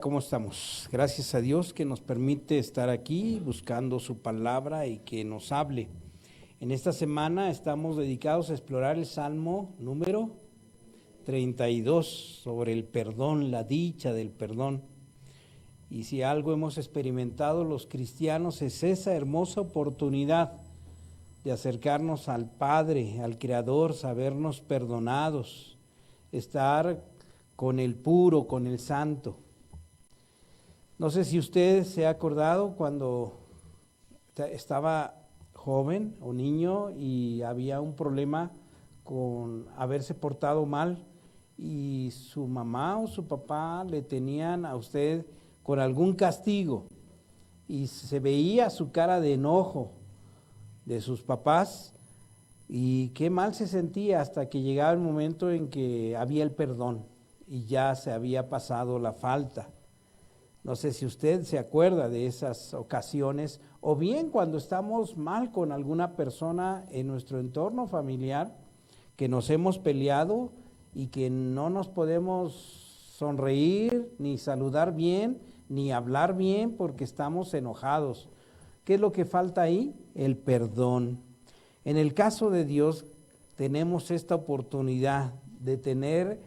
¿Cómo estamos? Gracias a Dios que nos permite estar aquí buscando su palabra y que nos hable. En esta semana estamos dedicados a explorar el Salmo número 32 sobre el perdón, la dicha del perdón. Y si algo hemos experimentado los cristianos es esa hermosa oportunidad de acercarnos al Padre, al Creador, sabernos perdonados, estar con el puro, con el santo. No sé si usted se ha acordado cuando estaba joven o niño y había un problema con haberse portado mal y su mamá o su papá le tenían a usted con algún castigo y se veía su cara de enojo de sus papás y qué mal se sentía hasta que llegaba el momento en que había el perdón y ya se había pasado la falta. No sé si usted se acuerda de esas ocasiones, o bien cuando estamos mal con alguna persona en nuestro entorno familiar, que nos hemos peleado y que no nos podemos sonreír, ni saludar bien, ni hablar bien porque estamos enojados. ¿Qué es lo que falta ahí? El perdón. En el caso de Dios, tenemos esta oportunidad de tener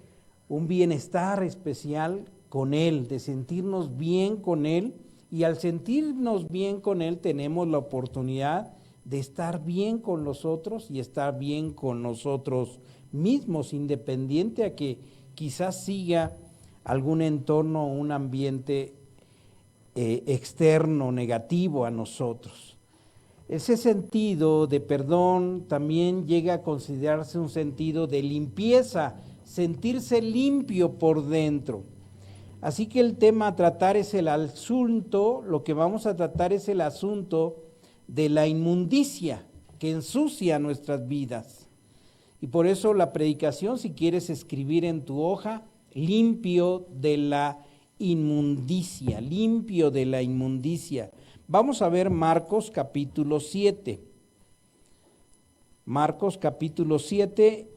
un bienestar especial con Él, de sentirnos bien con Él, y al sentirnos bien con Él tenemos la oportunidad de estar bien con los otros y estar bien con nosotros mismos, independiente a que quizás siga algún entorno o un ambiente externo negativo a nosotros. Ese sentido de perdón también llega a considerarse un sentido de limpieza, sentirse limpio por dentro. Así que el tema a tratar es el asunto, lo que vamos a tratar es el asunto de la inmundicia que ensucia nuestras vidas. Y por eso la predicación, si quieres escribir en tu hoja, limpio de la inmundicia, limpio de la inmundicia. Vamos a ver Marcos capítulo 7. Marcos capítulo 7,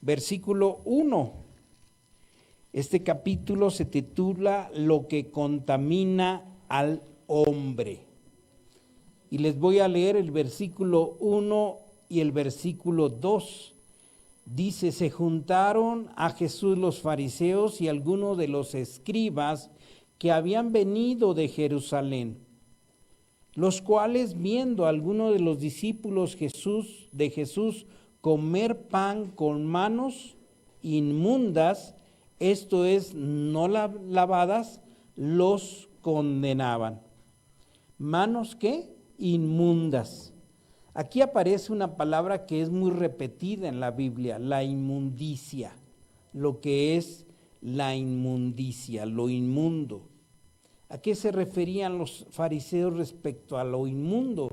versículo 1. Este capítulo se titula Lo que contamina al hombre. Y les voy a leer el versículo 1 y el versículo 2. Dice, se juntaron a Jesús los fariseos y algunos de los escribas que habían venido de Jerusalén, los cuales viendo a algunos de los discípulos de Jesús comer pan con manos inmundas, esto es, no lavadas, los condenaban. ¿Manos qué? Inmundas. Aquí aparece una palabra que es muy repetida en la Biblia, la inmundicia, lo que es la inmundicia, lo inmundo. ¿A qué se referían los fariseos respecto a lo inmundo?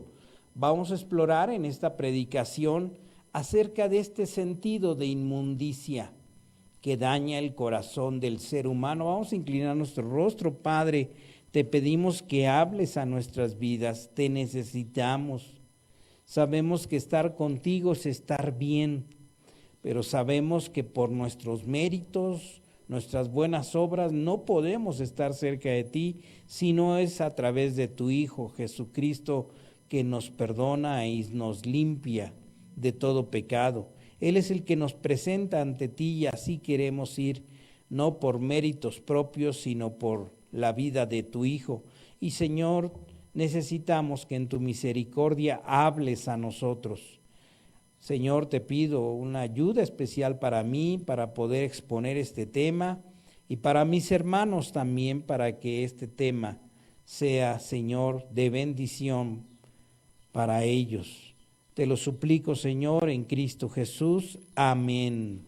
Vamos a explorar en esta predicación acerca de este sentido de inmundicia que daña el corazón del ser humano. Vamos a inclinar nuestro rostro. Padre, te pedimos que hables a nuestras vidas, te necesitamos. Sabemos que estar contigo es estar bien, pero sabemos que por nuestros méritos, nuestras buenas obras, no podemos estar cerca de ti, sino es a través de tu Hijo Jesucristo que nos perdona y nos limpia de todo pecado. Él es el que nos presenta ante ti y así queremos ir, no por méritos propios, sino por la vida de tu Hijo. Y Señor, necesitamos que en tu misericordia hables a nosotros. Señor, te pido una ayuda especial para mí, para poder exponer este tema y para mis hermanos también, para que este tema sea, Señor, de bendición para ellos. Te lo suplico, Señor, en Cristo Jesús. Amén.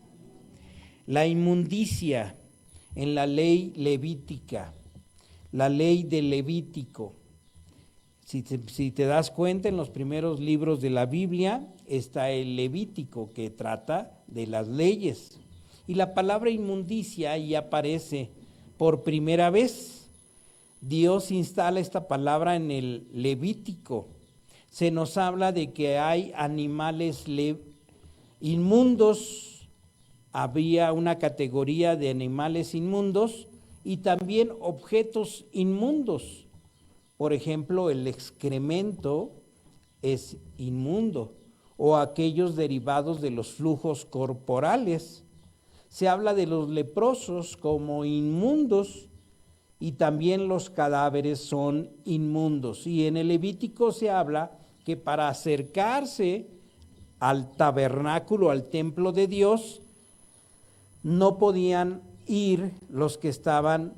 La inmundicia en la ley levítica, la ley del Levítico. Si te das cuenta, en los primeros libros de la Biblia está el Levítico que trata de las leyes. Y la palabra inmundicia ahí aparece por primera vez. Dios instala esta palabra en el Levítico. Se nos habla de que hay animales inmundos había una categoría de animales inmundos y también objetos inmundos. Por ejemplo, el excremento es inmundo, o aquellos derivados de los flujos corporales. Se habla de los leprosos como inmundos y también los cadáveres son inmundos. Y en el Levítico se habla que para acercarse al tabernáculo, al templo de Dios, no podían ir los que estaban,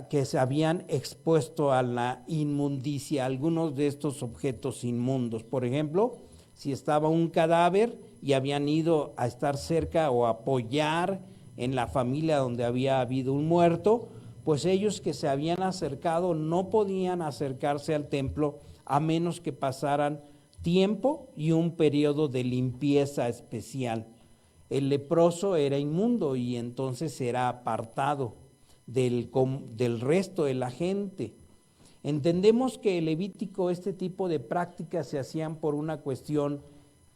que se habían expuesto a la inmundicia, algunos de estos objetos inmundos. Por ejemplo, si estaba un cadáver y habían ido a estar cerca o apoyar en la familia donde había habido un muerto, pues ellos que se habían acercado no podían acercarse al templo a menos que pasaran tiempo y un periodo de limpieza especial. El leproso era inmundo y entonces era apartado del resto de la gente. Entendemos que el Levítico, este tipo de prácticas se hacían por una cuestión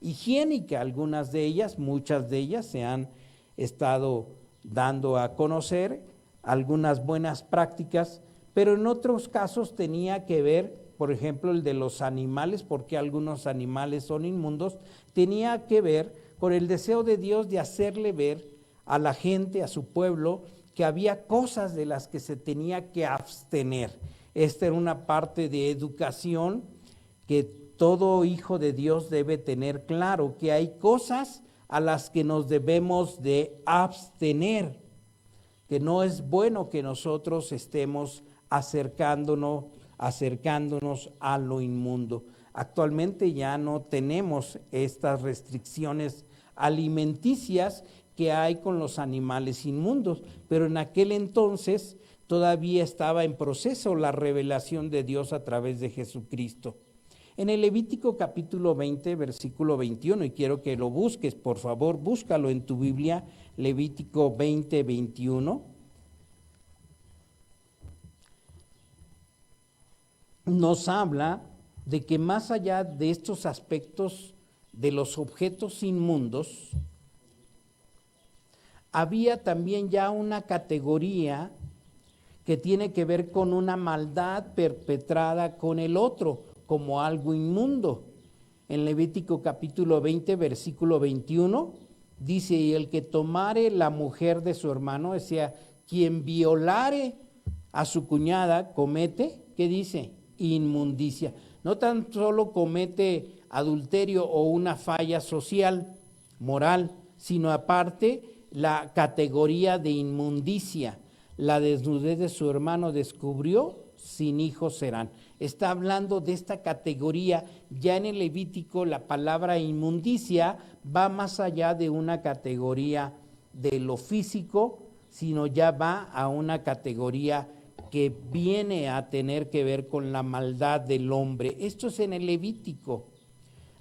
higiénica. Algunas de ellas, muchas de ellas se han estado dando a conocer, algunas buenas prácticas, pero en otros casos tenía que ver, por ejemplo, el de los animales, porque algunos animales son inmundos, tenía que ver con el deseo de Dios de hacerle ver a la gente, a su pueblo, que había cosas de las que se tenía que abstener. Esta era una parte de educación que todo hijo de Dios debe tener claro, que hay cosas a las que nos debemos de abstener, que no es bueno que nosotros estemos acercándonos a lo inmundo. Actualmente ya no tenemos estas restricciones alimenticias que hay con los animales inmundos, pero en aquel entonces todavía estaba en proceso la revelación de Dios a través de Jesucristo. En el Levítico capítulo 20, versículo 21, y quiero que lo busques, por favor, búscalo en tu Biblia, Levítico 20, 21. Nos habla de que más allá de estos aspectos de los objetos inmundos, había también ya una categoría que tiene que ver con una maldad perpetrada con el otro, como algo inmundo. En Levítico capítulo 20, versículo 21, dice, y el que tomare la mujer de su hermano, o sea, quien violare a su cuñada, comete, ¿qué dice? Inmundicia. No tan solo comete adulterio o una falla social, moral, sino aparte la categoría de inmundicia. La desnudez de su hermano descubrió, sin hijos serán. Está hablando de esta categoría. Ya en el Levítico la palabra inmundicia va más allá de una categoría de lo físico, sino ya va a una categoría que viene a tener que ver con la maldad del hombre. Esto es en el Levítico.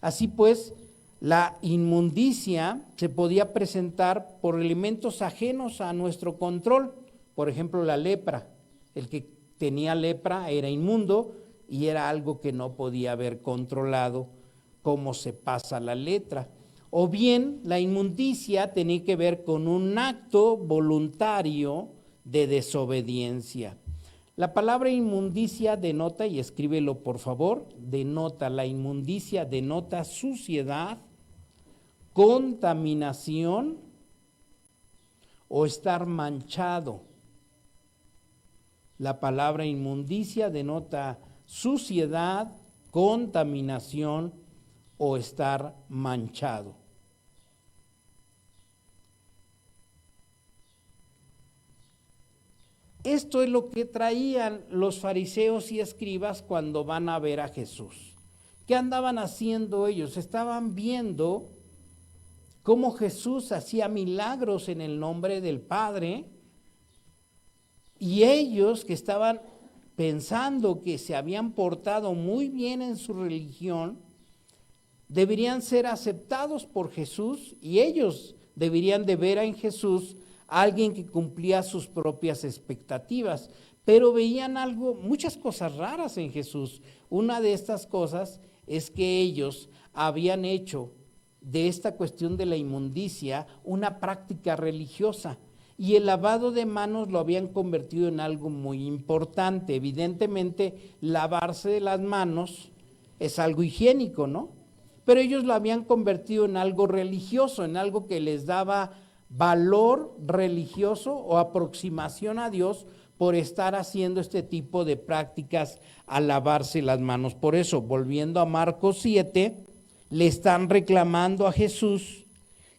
Así pues, la inmundicia se podía presentar por elementos ajenos a nuestro control. Por ejemplo, la lepra. El que tenía lepra era inmundo y era algo que no podía haber controlado cómo se pasa la lepra. O bien, la inmundicia tenía que ver con un acto voluntario de desobediencia. La palabra inmundicia denota, y escríbelo por favor, la inmundicia denota suciedad, contaminación o estar manchado. La palabra inmundicia denota suciedad, contaminación o estar manchado. Esto es lo que traían los fariseos y escribas cuando van a ver a Jesús. ¿Qué andaban haciendo ellos? Estaban viendo cómo Jesús hacía milagros en el nombre del Padre, y ellos que estaban pensando que se habían portado muy bien en su religión, deberían ser aceptados por Jesús, y ellos deberían de ver en Jesús a alguien que cumplía sus propias expectativas, pero veían muchas cosas raras en Jesús. Una de estas cosas es que ellos habían hecho de esta cuestión de la inmundicia una práctica religiosa. Y el lavado de manos lo habían convertido en algo muy importante. Evidentemente, lavarse las manos es algo higiénico, ¿no? Pero ellos lo habían convertido en algo religioso, en algo que les daba valor religioso o aproximación a Dios por estar haciendo este tipo de prácticas al lavarse las manos. Por eso, volviendo a Marcos 7, le están reclamando a Jesús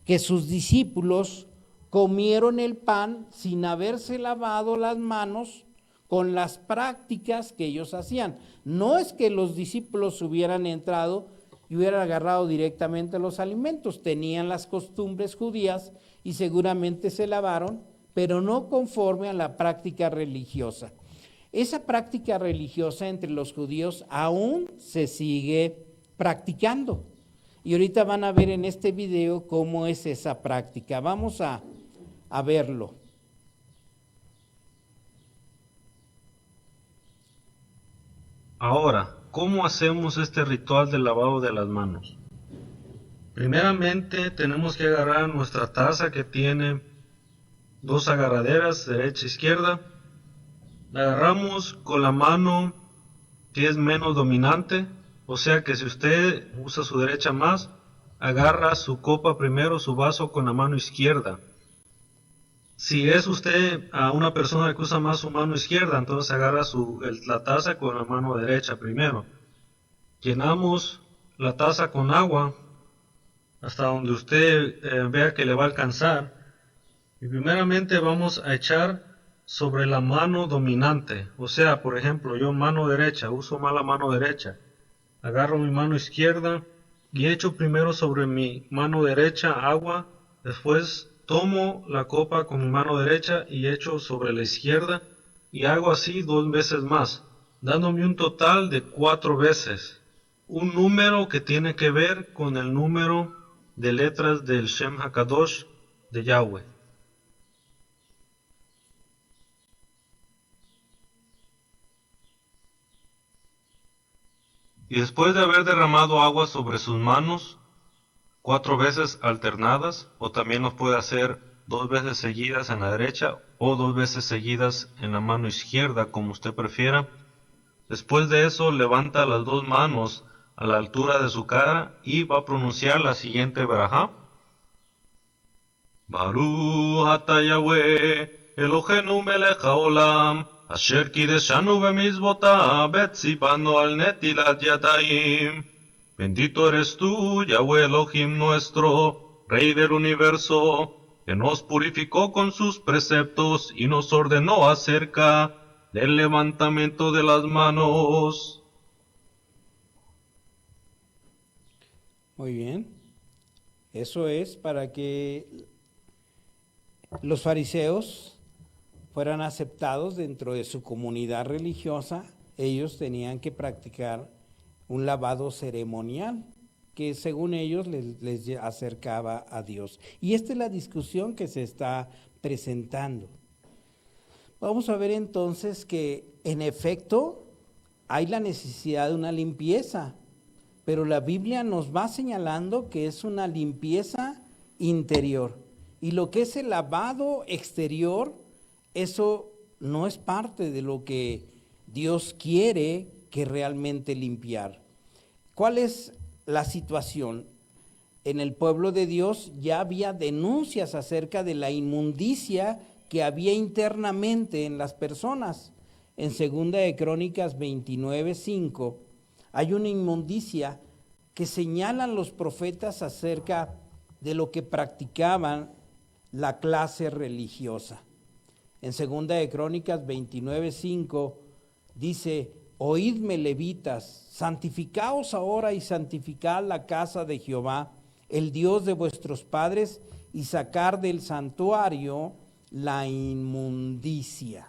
que sus discípulos comieron el pan sin haberse lavado las manos con las prácticas que ellos hacían. No es que los discípulos hubieran entrado y hubieran agarrado directamente los alimentos, tenían las costumbres judías y seguramente se lavaron, pero no conforme a la práctica religiosa. Esa práctica religiosa entre los judíos aún se sigue practicando. Y ahorita van a ver en este video cómo es esa práctica. Vamos a verlo. Ahora, ¿cómo hacemos este ritual del lavado de las manos? Primeramente tenemos que agarrar nuestra taza que tiene dos agarraderas, derecha e izquierda. La agarramos con la mano que es menos dominante, o sea que si usted usa su derecha más, agarra su copa primero, su vaso con la mano izquierda. Si es usted a una persona que usa más su mano izquierda, entonces agarra la taza con la mano derecha primero. Llenamos la taza con agua hasta donde usted vea que le va a alcanzar. Y primeramente vamos a echar sobre la mano dominante. O sea, por ejemplo, yo mano derecha, uso más la mano derecha. Agarro mi mano izquierda y echo primero sobre mi mano derecha agua. Después tomo la copa con mi mano derecha y echo sobre la izquierda. Y hago así 2 veces más, dándome un total de 4 veces. Un número que tiene que ver con el número de letras del Shem HaKadosh de Yahweh. Y después de haber derramado agua sobre sus manos, 4 veces alternadas, o también los puede hacer 2 veces seguidas en la derecha, o 2 veces seguidas en la mano izquierda, como usted prefiera. Después de eso, levanta las 2 manos a la altura de su cara y va a pronunciar la siguiente verajá. Baruch ata Yahweh, Eloheinu melech haolam, asher kideshanu bemizvotav, vetzivanu al netilat yadayim. Bendito eres tú, Yahweh Elohim nuestro, Rey del universo, que nos purificó con sus preceptos y nos ordenó acerca del levantamiento de las manos. Muy bien. Eso es para que los fariseos fueran aceptados dentro de su comunidad religiosa. Ellos tenían que practicar un lavado ceremonial que según ellos les acercaba a Dios. Y esta es la discusión que se está presentando. Vamos a ver entonces que en efecto hay la necesidad de una limpieza, pero la Biblia nos va señalando que es una limpieza interior. Y lo que es el lavado exterior, eso no es parte de lo que Dios quiere que realmente limpiar. ¿Cuál es la situación? En el pueblo de Dios ya había denuncias acerca de la inmundicia que había internamente en las personas. En 2 de Crónicas 29:5 hay una inmundicia que señalan los profetas acerca de lo que practicaban la clase religiosa. En 2 de Crónicas 29:5 dice: oídme, levitas, santificaos ahora y santificad la casa de Jehová, el Dios de vuestros padres, y sacar del santuario la inmundicia.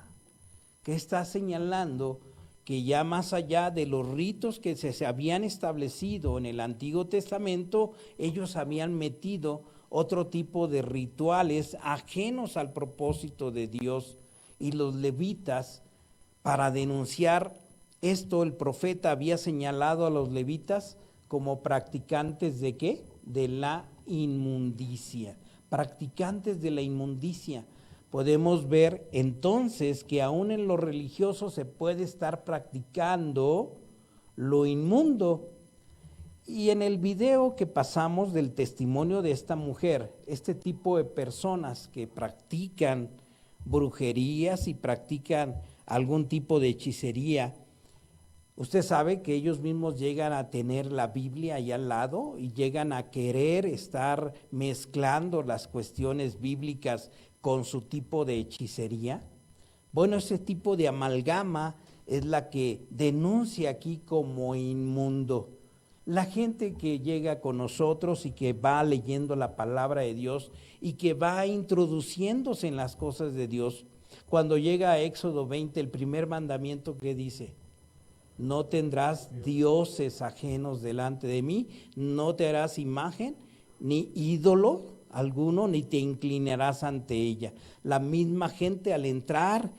¿Qué está señalando? Que ya más allá de los ritos que se habían establecido en el Antiguo Testamento, ellos habían metido otro tipo de rituales ajenos al propósito de Dios. Y los levitas, para denunciar esto, el profeta había señalado a los levitas como practicantes ¿de qué? De la inmundicia, practicantes de la inmundicia. Podemos ver entonces que aún en lo religioso se puede estar practicando lo inmundo. Y en el video que pasamos del testimonio de esta mujer, este tipo de personas que practican brujerías y practican algún tipo de hechicería, usted sabe que ellos mismos llegan a tener la Biblia ahí al lado y llegan a querer estar mezclando las cuestiones bíblicas con su tipo de hechicería. Bueno, ese tipo de amalgama es la que denuncia aquí como inmundo. La gente que llega con nosotros y que va leyendo la palabra de Dios y que va introduciéndose en las cosas de Dios, cuando llega a Éxodo 20, el primer mandamiento que dice: no tendrás dioses ajenos delante de mí, no te harás imagen ni ídolo alguno, ni te inclinarás ante ella. La misma gente, al entrar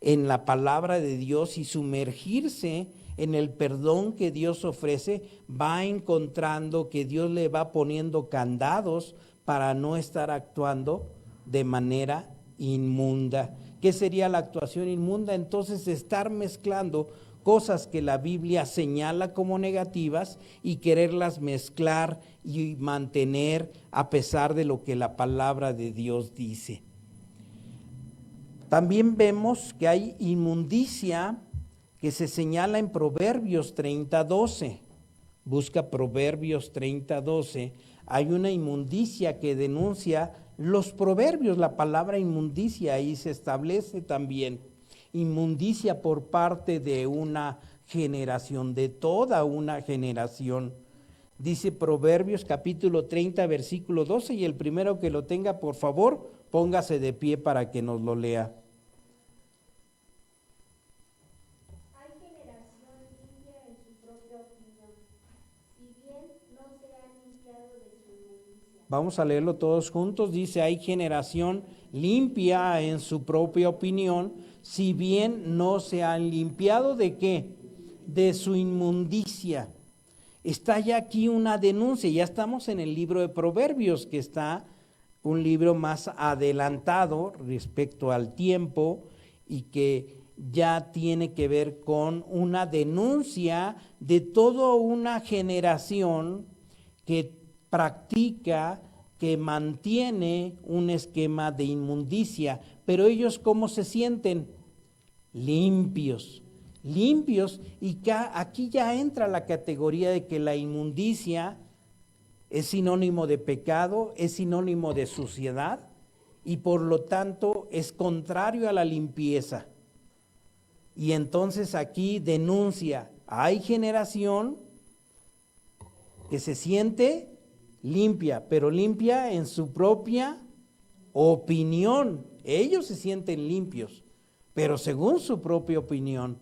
en la palabra de Dios y sumergirse en el perdón que Dios ofrece, va encontrando que Dios le va poniendo candados para no estar actuando de manera inmunda. ¿Qué sería la actuación inmunda? Entonces, estar mezclando cosas que la Biblia señala como negativas y quererlas mezclar y mantener a pesar de lo que la palabra de Dios dice. También vemos que hay inmundicia que se señala en Proverbios 30:12. Busca Proverbios 30:12. Hay una inmundicia que denuncia los proverbios, la palabra inmundicia ahí se establece también. Inmundicia por parte de una generación, de toda una generación. Dice Proverbios capítulo 30, versículo 12, y el primero que lo tenga, por favor, póngase de pie para que nos lo lea. Hay generación limpia en su propia opinión, si bien no se ha limpiado de su inmundicia. Vamos a leerlo todos juntos. Dice: hay generación limpia en su propia opinión, si bien no se han limpiado ¿de qué? De su inmundicia. Está ya aquí una denuncia, ya estamos en el libro de Proverbios, que está un libro más adelantado respecto al tiempo y que ya tiene que ver con una denuncia de toda una generación que practica, que mantiene un esquema de inmundicia. Pero ellos, ¿cómo se sienten? Limpios, y aquí ya entra la categoría de que la inmundicia es sinónimo de pecado, es sinónimo de suciedad y por lo tanto es contrario a la limpieza. Y entonces aquí denuncia: hay generación que se siente limpia, pero limpia en su propia opinión. Ellos se sienten limpios, pero según su propia opinión.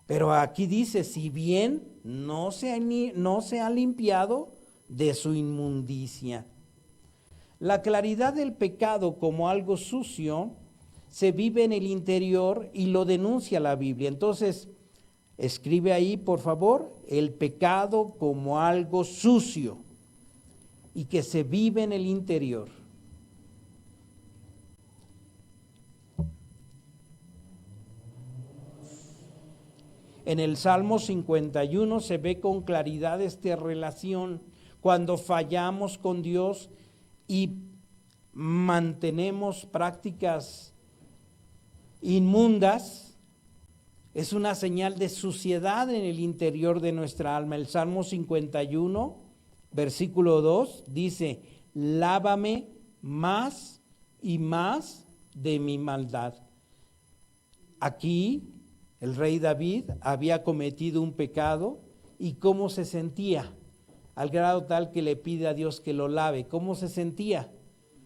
Pero aquí dice: si bien no se ha limpiado de su inmundicia. La claridad del pecado como algo sucio se vive en el interior y lo denuncia la Biblia. Entonces, escribe ahí, por favor, el pecado como algo sucio y que se vive en el interior. En el Salmo 51 se ve con claridad esta relación. Cuando fallamos con Dios y mantenemos prácticas inmundas, es una señal de suciedad en el interior de nuestra alma. El Salmo 51, versículo 2, dice: lávame más y más de mi maldad. Aquí el rey David había cometido un pecado y cómo se sentía, al grado tal que le pide a Dios que lo lave. ¿Cómo se sentía?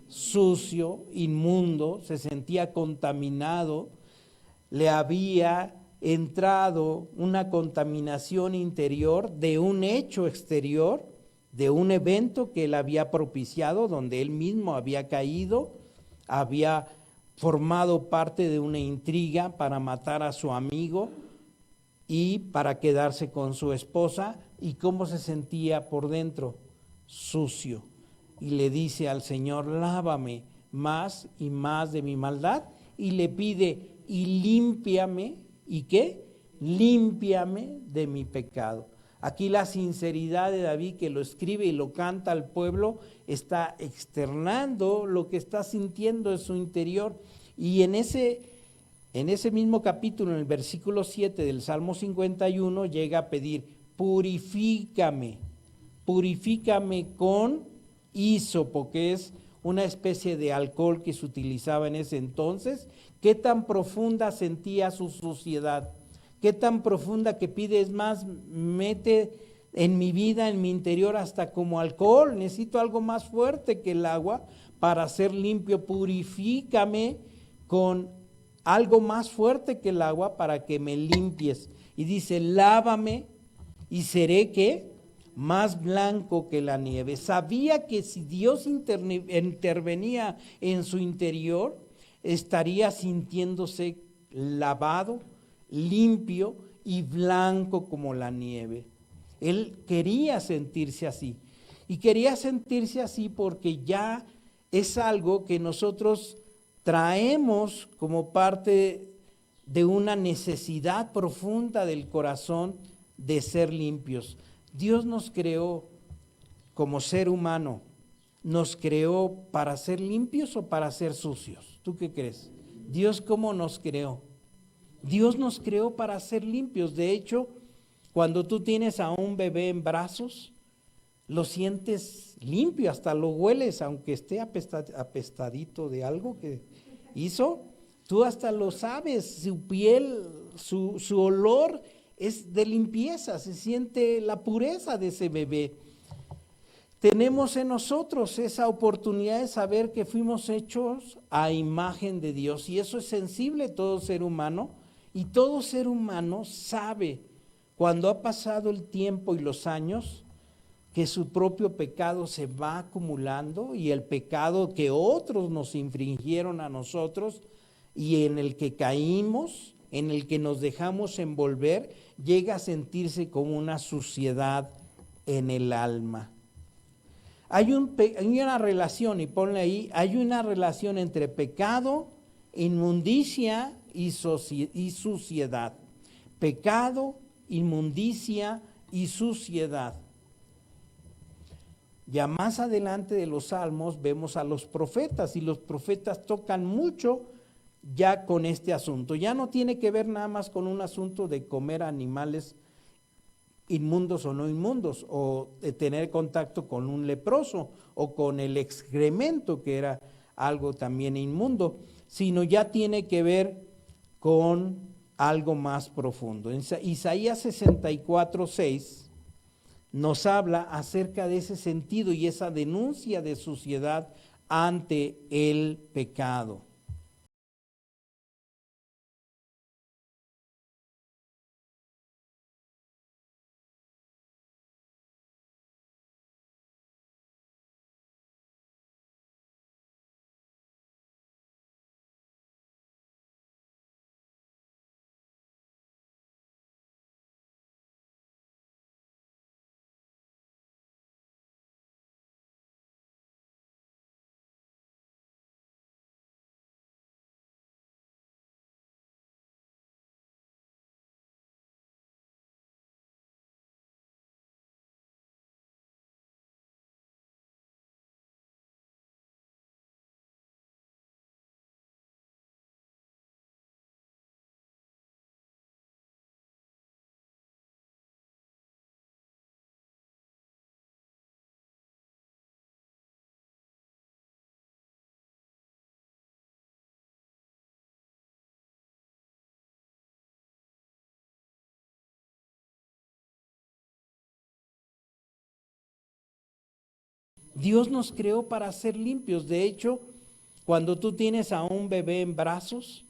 Sucio, inmundo, se sentía contaminado, le había entrado una contaminación interior de un hecho exterior, de un evento que él había propiciado, donde él mismo había caído, había formado parte de una intriga para matar a su amigo y para quedarse con su esposa. ¿Y cómo se sentía por dentro? Sucio. y le dice al Señor, lávame más y más de mi maldad, y le pide, y límpiame, ¿y qué? Límpiame de mi pecado. Aquí la sinceridad de David, que lo escribe y lo canta al pueblo, está externando lo que está sintiendo en su interior. Y en ese mismo capítulo, en el versículo 7 del Salmo 51, llega a pedir, purifícame con hisopo, que es una especie de alcohol que se utilizaba en ese entonces. ¿Qué tan profunda sentía su suciedad? ¿Qué tan profunda que pide? Es más, mete en mi vida, en mi interior, hasta como alcohol. Necesito algo más fuerte que el agua para ser limpio. Purifícame con algo más fuerte que el agua para que me limpies. Y dice, lávame y seré, ¿qué? Más blanco que la nieve. Sabía que si Dios intervenía en su interior, estaría sintiéndose lavado, limpio y blanco como la nieve. Él quería sentirse así. Y quería sentirse así porque ya es algo que nosotros traemos como parte de una necesidad profunda del corazón de ser limpios. Dios nos creó como ser humano. ¿Nos creó para ser limpios o para ser sucios? ¿Tú qué crees? Dios, ¿cómo nos creó? Dios nos creó para ser limpios. De hecho, cuando tú tienes a un bebé en brazos, lo sientes limpio, hasta lo hueles, aunque esté apestadito de algo que hizo. Tú hasta lo sabes, su piel, su olor es de limpieza, se siente la pureza de ese bebé. Tenemos en nosotros esa oportunidad de saber que fuimos hechos a imagen de Dios, y eso es sensible todo ser humano, y todo ser humano sabe cuando ha pasado el tiempo y los años que su propio pecado se va acumulando, y el pecado que otros nos infringieron a nosotros y en el que caímos, en el que nos dejamos envolver, llega a sentirse como una suciedad en el alma. Hay una relación, y ponle ahí, hay una relación entre pecado, inmundicia y suciedad. Pecado, inmundicia y suciedad. Ya más adelante de los salmos vemos a los profetas, y los profetas tocan mucho ya con este asunto. Ya no tiene que ver nada más con un asunto de comer animales inmundos o no inmundos, o de tener contacto con un leproso o con el excremento, que era algo también inmundo, sino ya tiene que ver con algo más profundo. En Isaías 64:6 nos habla acerca de ese sentido y esa denuncia de suciedad ante el pecado. Dios nos creó para ser limpios. De hecho, cuando tú tienes a un bebé en brazos,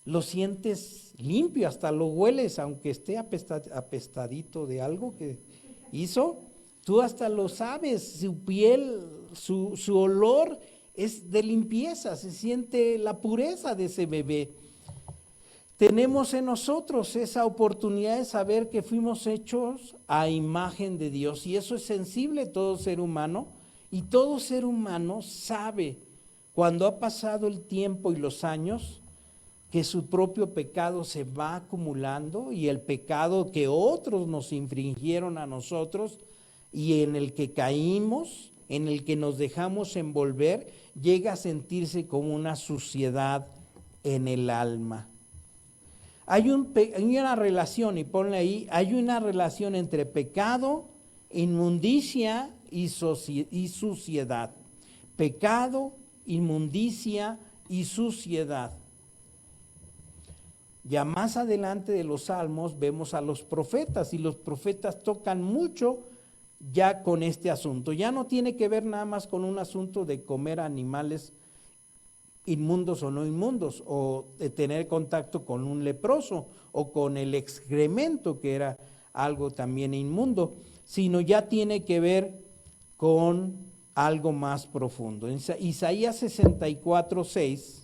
lo sientes limpio, hasta lo hueles, aunque esté apestadito de algo que hizo. Tú hasta lo sabes, su piel, su olor es de limpieza, se siente la pureza de ese bebé. Tenemos en nosotros esa oportunidad de saber que fuimos hechos a imagen de Dios, y eso es sensible todo ser humano, Y todo ser humano sabe, cuando ha pasado el tiempo y los años, que su propio pecado se va acumulando y el pecado que otros nos infringieron a nosotros y en el que caímos, en el que nos dejamos envolver, llega a sentirse como una suciedad en el alma. Hay una relación, y ponle ahí, hay una relación entre pecado, inmundicia y suciedad. Pecado, inmundicia y suciedad. Ya más adelante de los salmos vemos a los profetas, y los profetas tocan mucho ya con este asunto. Ya no tiene que ver nada más con un asunto de comer animales inmundos o no inmundos, o de tener contacto con un leproso o con el excremento, que era algo también inmundo, sino ya tiene que ver con algo más profundo. En Isaías 64:6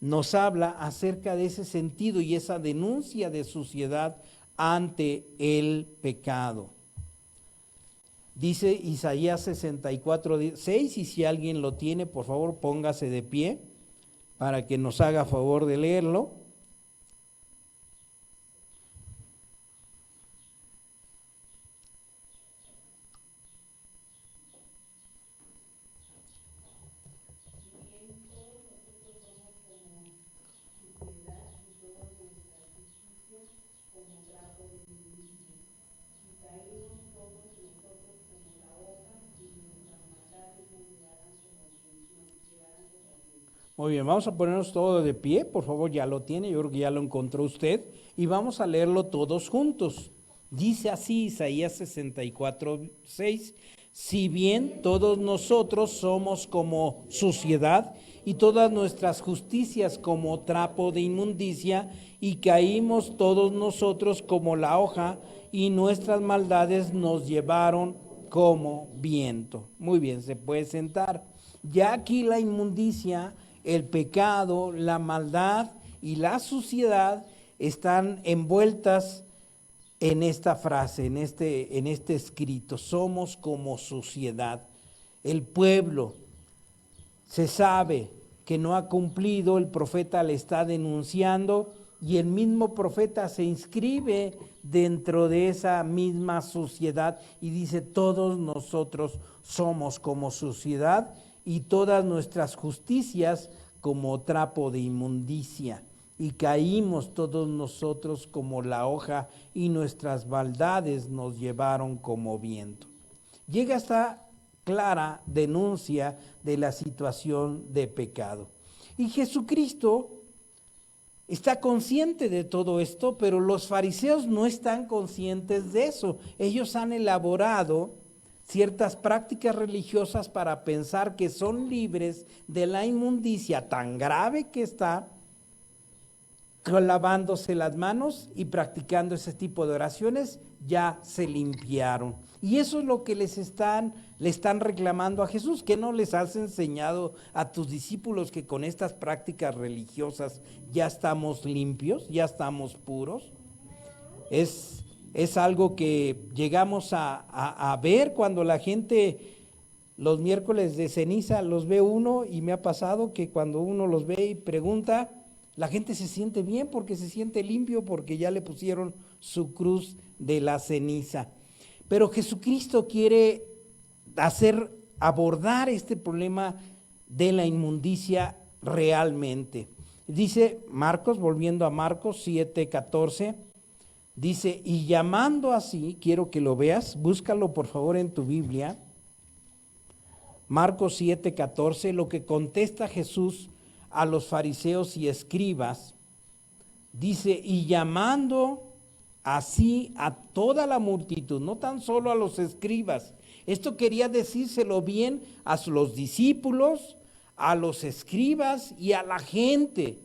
nos habla acerca de ese sentido y esa denuncia de suciedad ante el pecado. Dice Isaías 64:6, y si alguien lo tiene, por favor, póngase de pie para que nos haga favor de leerlo. Muy bien, vamos a ponernos todos de pie, por favor, ya lo tiene, yo creo que ya lo encontró usted, y vamos a leerlo todos juntos. Dice así Isaías 64:6, si bien todos nosotros somos como suciedad, y todas nuestras justicias como trapo de inmundicia, y caímos todos nosotros como la hoja, y nuestras maldades nos llevaron como viento. Muy bien, se puede sentar. Ya aquí la inmundicia, el pecado, la maldad y la suciedad están envueltas en esta frase, en este escrito. Somos como suciedad. El pueblo se sabe que no ha cumplido, el profeta le está denunciando y el mismo profeta se inscribe dentro de esa misma suciedad y dice: todos nosotros somos como suciedad y todas nuestras justicias como trapo de inmundicia, y caímos todos nosotros como la hoja, y nuestras maldades nos llevaron como viento. Llega esta clara denuncia de la situación de pecado. Y Jesucristo está consciente de todo esto, pero los fariseos no están conscientes de eso. Ellos han elaborado ciertas prácticas religiosas para pensar que son libres de la inmundicia tan grave que está, lavándose las manos y practicando ese tipo de oraciones, ya se limpiaron. Y eso es lo que le están reclamando a Jesús, que no les has enseñado a tus discípulos que con estas prácticas religiosas ya estamos limpios, ya estamos puros. Es algo que llegamos a ver cuando la gente los miércoles de ceniza los ve uno, y me ha pasado que cuando uno los ve y pregunta, la gente se siente bien porque se siente limpio, porque ya le pusieron su cruz de la ceniza. Pero Jesucristo quiere abordar este problema de la inmundicia realmente. Dice Marcos, volviendo a Marcos 7:14, dice: y llamando así, quiero que lo veas, búscalo por favor en tu Biblia, Marcos 7:14, lo que contesta Jesús a los fariseos y escribas. Dice: y llamando así a toda la multitud, no tan solo a los escribas. Esto quería decírselo bien a los discípulos, a los escribas y a la gente.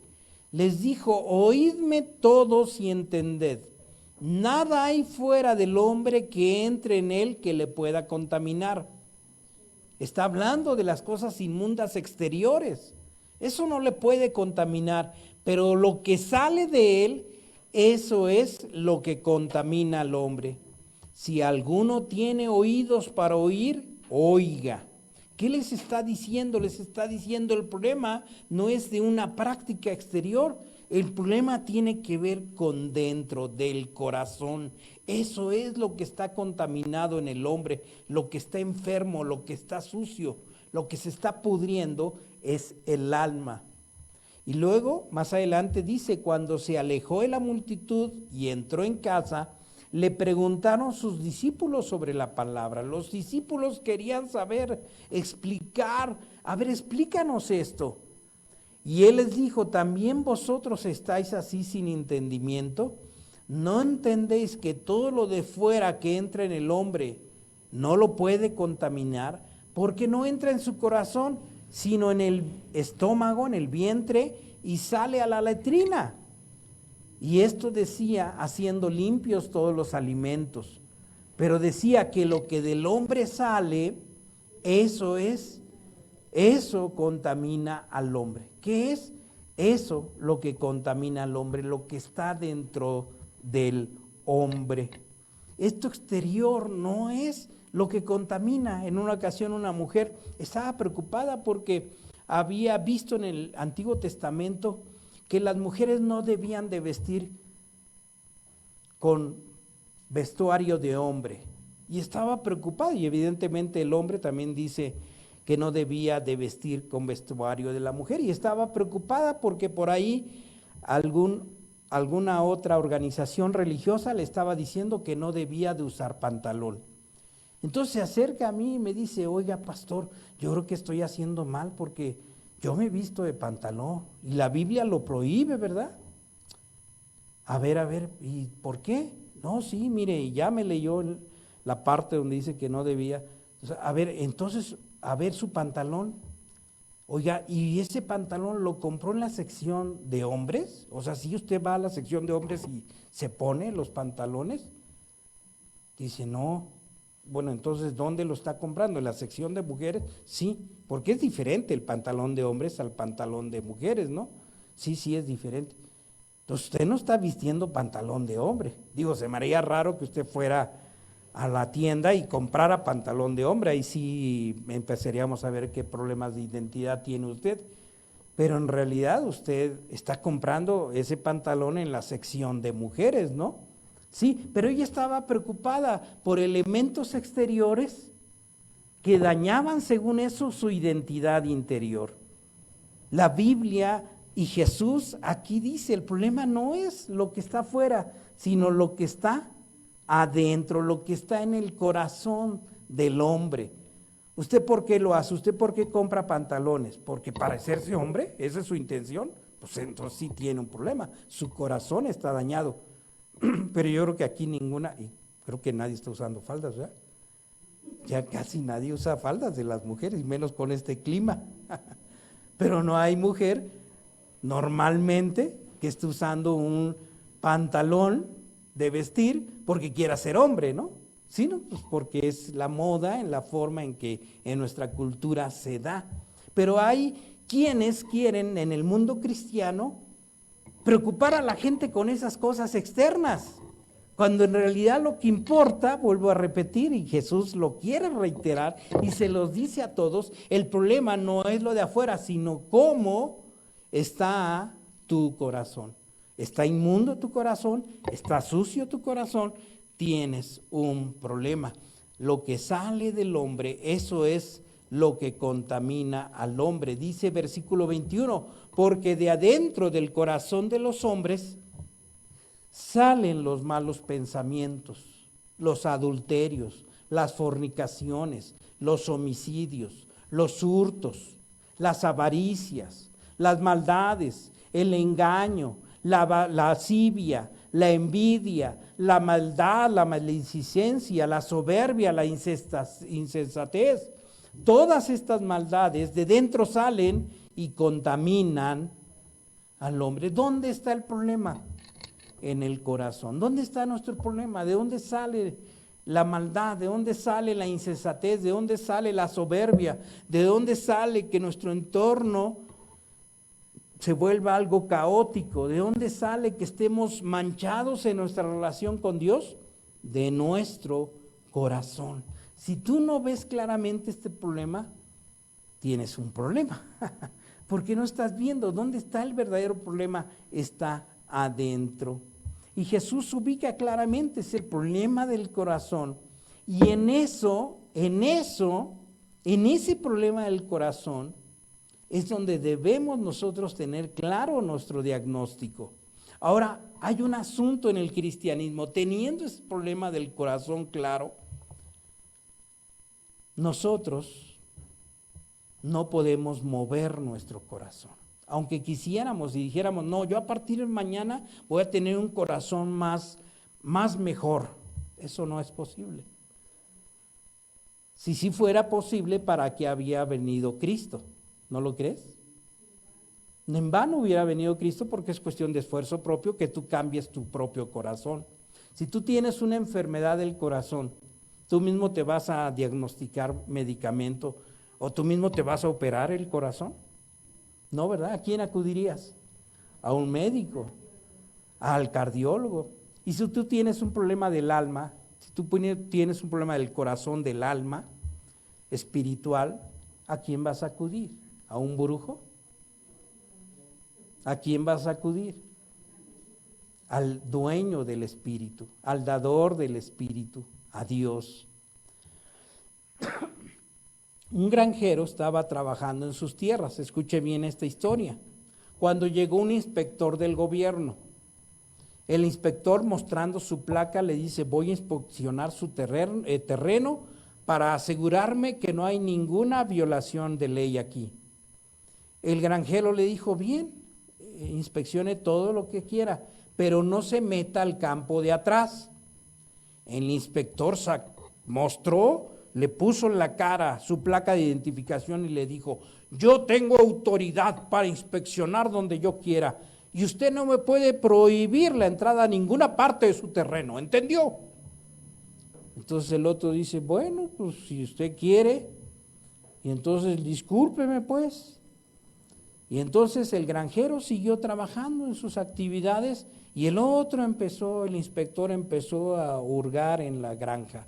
Les dijo: oídme todos y entended. Nada hay fuera del hombre que entre en él que le pueda contaminar. Está hablando de las cosas inmundas exteriores. Eso no le puede contaminar, pero lo que sale de él, eso es lo que contamina al hombre. Si alguno tiene oídos para oír, oiga. ¿Qué les está diciendo? Les está diciendo el problema no es de una práctica exterior, el problema tiene que ver con dentro del corazón. Eso es lo que está contaminado en el hombre, lo que está enfermo, lo que está sucio, lo que se está pudriendo es el alma. Y luego, más adelante dice, cuando se alejó de la multitud y entró en casa, le preguntaron sus discípulos sobre la palabra. Los discípulos querían saber, explicar, a ver, explícanos esto. Y él les dijo, ¿también vosotros estáis así sin entendimiento? ¿No entendéis que todo lo de fuera que entra en el hombre no lo puede contaminar? Porque no entra en su corazón, sino en el estómago, en el vientre, y sale a la letrina. Y esto decía, haciendo limpios todos los alimentos. Pero decía que lo que del hombre sale, eso contamina al hombre. ¿Qué es? Eso lo que contamina al hombre, lo que está dentro del hombre. Esto exterior no es lo que contamina. En una ocasión una mujer estaba preocupada porque había visto en el Antiguo Testamento que las mujeres no debían de vestir con vestuario de hombre. Y estaba preocupada, y evidentemente el hombre también dice que no debía de vestir con vestuario de la mujer. Y estaba preocupada porque por ahí alguna otra organización religiosa le estaba diciendo que no debía de usar pantalón. Entonces se acerca a mí y me dice, oiga pastor, yo creo que estoy haciendo mal porque yo me he visto de pantalón y la Biblia lo prohíbe, ¿verdad? A ver, ¿y por qué? No, sí, mire, y ya me leyó la parte donde dice que no debía. A ver su pantalón. Oiga, ¿y ese pantalón lo compró en la sección de hombres? O sea, si usted va a la sección de hombres y se pone los pantalones, dice, no. Bueno, entonces, ¿dónde lo está comprando? ¿En la sección de mujeres? Sí, porque es diferente el pantalón de hombres al pantalón de mujeres, ¿no? Sí, es diferente. Entonces, usted no está vistiendo pantalón de hombre. Digo, se me haría raro que usted fuera a la tienda y comprara pantalón de hombre. Ahí sí empezaríamos a ver qué problemas de identidad tiene usted. Pero en realidad usted está comprando ese pantalón en la sección de mujeres, ¿no? Sí, pero ella estaba preocupada por elementos exteriores que dañaban, según eso, su identidad interior. La Biblia y Jesús aquí dice, el problema no es lo que está afuera, sino lo que está adentro, lo que está en el corazón del hombre. ¿Usted por qué lo hace? ¿Usted por qué compra pantalones? ¿Porque parecerse hombre? ¿Esa es su intención? Pues entonces sí tiene un problema, su corazón está dañado. Pero yo creo que aquí ninguna, y creo que nadie está usando faldas, ¿verdad? Ya casi nadie usa faldas de las mujeres, y menos con este clima. Pero no hay mujer normalmente que esté usando un pantalón de vestir porque quiera ser hombre, ¿no? Sino pues porque es la moda, en la forma en que en nuestra cultura se da. Pero hay quienes quieren en el mundo cristiano preocupar a la gente con esas cosas externas, cuando en realidad lo que importa, vuelvo a repetir, y Jesús lo quiere reiterar y se los dice a todos, el problema no es lo de afuera, sino cómo está tu corazón. Está inmundo tu corazón, está sucio tu corazón, tienes un problema. Lo que sale del hombre, eso es lo que contamina al hombre. Dice versículo 21, porque de adentro del corazón de los hombres salen los malos pensamientos, los adulterios, las fornicaciones, los homicidios, los hurtos, las avaricias, las maldades, el engaño, la lascivia, la envidia, la maldad, la maledicencia, la soberbia, la insensatez. Todas estas maldades de dentro salen y contaminan al hombre. ¿Dónde está el problema? En el corazón. ¿Dónde está nuestro problema? ¿De dónde sale la maldad? ¿De dónde sale la insensatez? ¿De dónde sale la soberbia? ¿De dónde sale que nuestro entorno se vuelva algo caótico? ¿De dónde sale que estemos manchados en nuestra relación con Dios? De nuestro corazón. Si tú no ves claramente este problema, tienes un problema, porque no estás viendo dónde está el verdadero problema, está adentro. Y Jesús ubica claramente, es el problema del corazón, y en ese problema del corazón, es donde debemos nosotros tener claro nuestro diagnóstico. Ahora, hay un asunto en el cristianismo, teniendo ese problema del corazón claro, nosotros no podemos mover nuestro corazón. Aunque quisiéramos y dijéramos, no, yo a partir de mañana voy a tener un corazón más mejor. Eso no es posible. Si sí fuera posible, ¿para qué había venido Cristo? ¿No lo crees? En vano hubiera venido Cristo, porque es cuestión de esfuerzo propio que tú cambies tu propio corazón. Si tú tienes una enfermedad del corazón, tú mismo te vas a diagnosticar medicamento o tú mismo te vas a operar el corazón. No, ¿verdad? ¿A quién acudirías? A un médico, al cardiólogo. Y si tú tienes un problema del alma, si tú tienes un problema del corazón, del alma espiritual, ¿a quién vas a acudir? ¿A un brujo? ¿A quién vas a acudir? Al dueño del espíritu, al dador del espíritu, a Dios. Un granjero estaba trabajando en sus tierras, escuche bien esta historia, cuando llegó un inspector del gobierno. El inspector, mostrando su placa, le dice: voy a inspeccionar su terreno para asegurarme que no hay ninguna violación de ley aquí. El granjero le dijo: bien, inspeccione todo lo que quiera, pero no se meta al campo de atrás. El inspector mostró, le puso en la cara su placa de identificación y le dijo: yo tengo autoridad para inspeccionar donde yo quiera y usted no me puede prohibir la entrada a ninguna parte de su terreno, ¿entendió? Entonces el otro dice: bueno, pues si usted quiere, y entonces discúlpeme pues. Y entonces el granjero siguió trabajando en sus actividades y el inspector empezó a hurgar en la granja.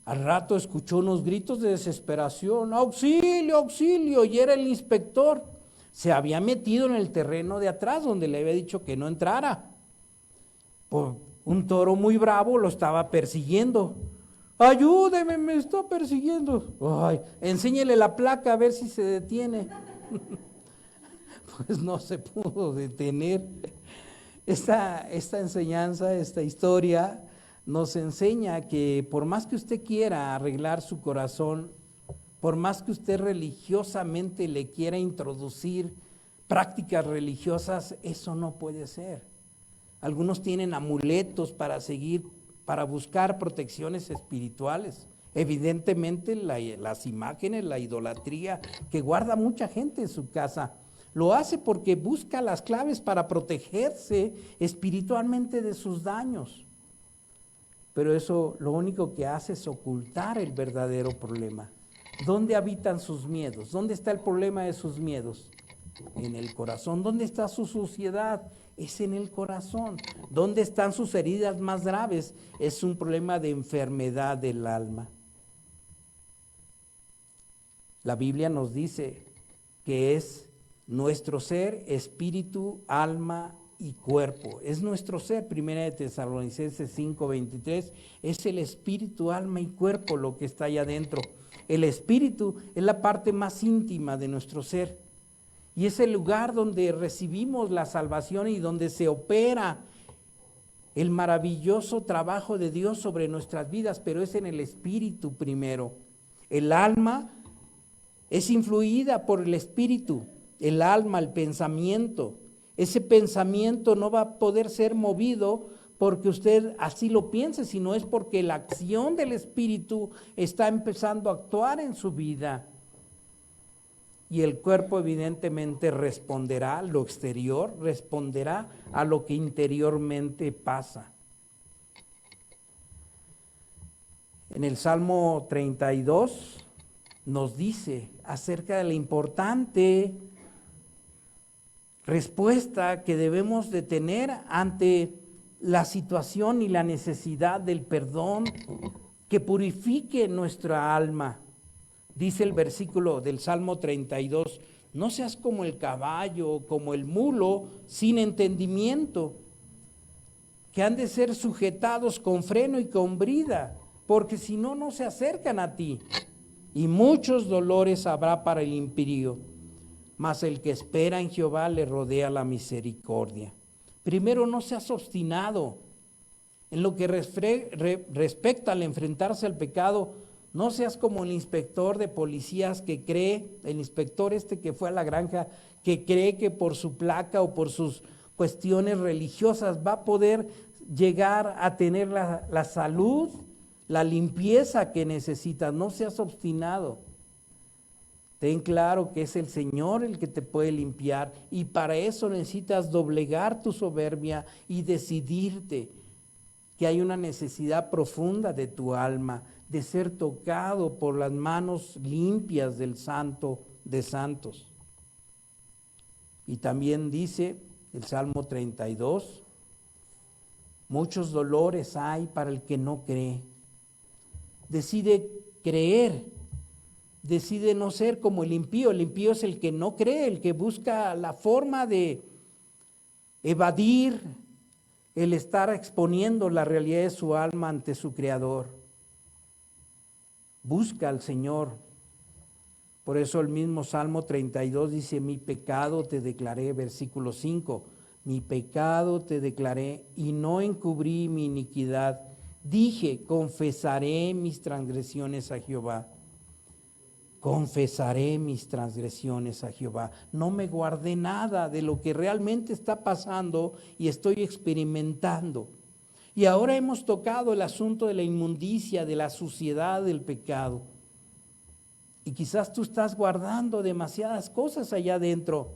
Al rato escuchó unos gritos de desesperación: ¡auxilio, auxilio! Y era el inspector. Se había metido en el terreno de atrás donde le había dicho que no entrara. Un toro muy bravo lo estaba persiguiendo. ¡Ayúdeme, me está persiguiendo! ¡Ay! Enséñele la placa a ver si se detiene. Pues no se pudo detener. Esta enseñanza, esta historia nos enseña que por más que usted quiera arreglar su corazón, por más que usted religiosamente le quiera introducir prácticas religiosas, eso no puede ser. Algunos tienen amuletos para buscar protecciones espirituales. Evidentemente las imágenes, la idolatría que guarda mucha gente en su casa, lo hace porque busca las claves para protegerse espiritualmente de sus daños. Pero eso lo único que hace es ocultar el verdadero problema. ¿Dónde habitan sus miedos? ¿Dónde está el problema de sus miedos? En el corazón. ¿Dónde está su suciedad? Es en el corazón. ¿Dónde están sus heridas más graves? Es un problema de enfermedad del alma. La Biblia nos dice que es nuestro ser, espíritu, alma y cuerpo. Es nuestro ser. Primera de Tesalonicenses 5:23, es el espíritu, alma y cuerpo lo que está allá adentro. El espíritu es la parte más íntima de nuestro ser y es el lugar donde recibimos la salvación y donde se opera el maravilloso trabajo de Dios sobre nuestras vidas, pero es en el espíritu primero. El alma es influida por el espíritu, el alma, el pensamiento. Ese pensamiento no va a poder ser movido porque usted así lo piense, sino es porque la acción del espíritu está empezando a actuar en su vida. Y el cuerpo evidentemente responderá, lo exterior responderá a lo que interiormente pasa. En el Salmo 32 nos dice acerca de la importante respuesta que debemos de tener ante la situación y la necesidad del perdón que purifique nuestra alma. Dice el versículo del Salmo 32, no seas como el caballo, como el mulo, sin entendimiento, que han de ser sujetados con freno y con brida, porque si no, no se acercan a ti. Y muchos dolores habrá para el impío, mas el que espera en Jehová le rodea la misericordia. Primero, no seas obstinado. En lo que respecta al enfrentarse al pecado, no seas como el inspector de policías que cree, el inspector que fue a la granja, que cree que por su placa o por sus cuestiones religiosas va a poder llegar a tener la salud, la limpieza que necesitas. No seas obstinado. Ten claro que es el Señor el que te puede limpiar, y para eso necesitas doblegar tu soberbia y decidirte que hay una necesidad profunda de tu alma, de ser tocado por las manos limpias del Santo de Santos. Y también dice el Salmo 32, muchos dolores hay para el que no cree. Decide creer, decide no ser como el impío. El impío es el que no cree, el que busca la forma de evadir el estar exponiendo la realidad de su alma ante su Creador. Busca al Señor. Por eso el mismo Salmo 32 dice, mi pecado te declaré, versículo 5, mi pecado te declaré y no encubrí mi iniquidad. Dije, confesaré mis transgresiones a Jehová. Confesaré mis transgresiones a Jehová. No me guardé nada de lo que realmente está pasando y estoy experimentando. Y ahora hemos tocado el asunto de la inmundicia, de la suciedad del pecado. Y quizás tú estás guardando demasiadas cosas allá adentro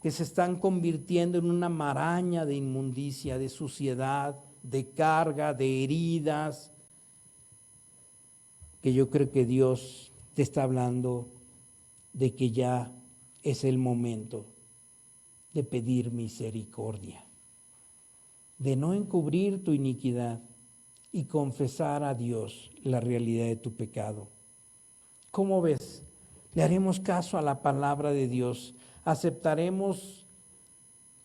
que se están convirtiendo en una maraña de inmundicia, de suciedad, de carga, de heridas, que yo creo que Dios te está hablando de que ya es el momento de pedir misericordia, de no encubrir tu iniquidad y confesar a Dios la realidad de tu pecado. ¿Cómo ves? ¿Le haremos caso a la palabra de Dios? ¿Aceptaremos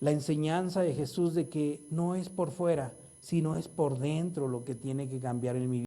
la enseñanza de Jesús de que no es por fuera, sino es por dentro lo que tiene que cambiar en mi vida?